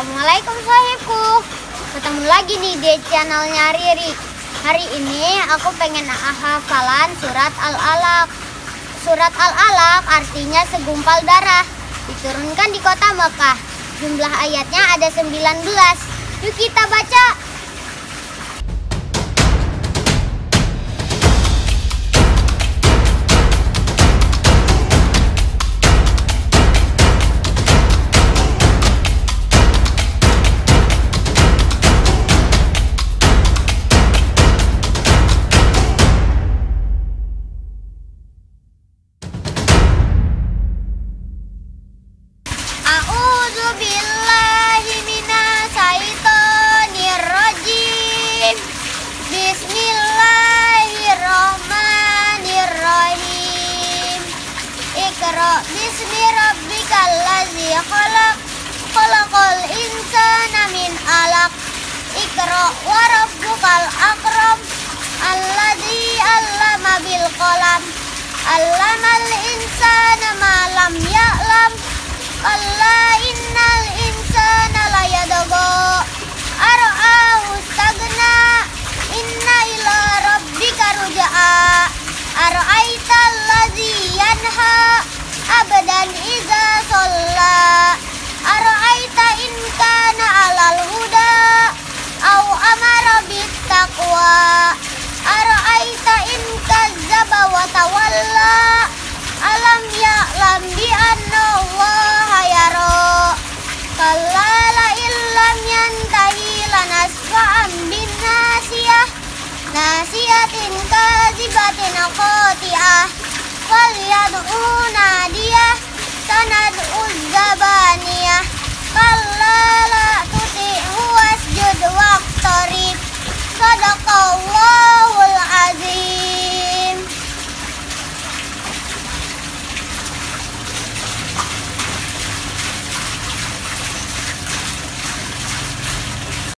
Assalamualaikum sahibku. Ketemu lagi nih di channelnya Riri. Hari ini aku pengen hafalan surat Al-Alaq. Surat Al-Alaq artinya segumpal darah. Diturunkan di kota Mekah. Jumlah ayatnya ada 19. Yuk kita baca. Bismillahirrahmanirrahim. Iqra bismi rabbikal ladzi khalaq, khalaqal insana min 'alaq. Iqra wa rabbukal akram, alladzi 'allama bil qalam, 'allamal insana ma lam ya'lam. Alla innal insana layadgha ara'ahu istaghna, inna ila rabbika ruj'a. Ara'aital ladzi yanha abdan idza shalla, ara'aita in kana 'alal huda aw amara bit taqwa, ara'aita in kazzaba wa tawalla, alam ya'lam bi anna Allaha yara. Kalla la illam yantahi lanasfa'an bin nasiyah, nasiyatin kadzibatin qati'ah, falyad'u nadiyah sanad'u zabaniyah.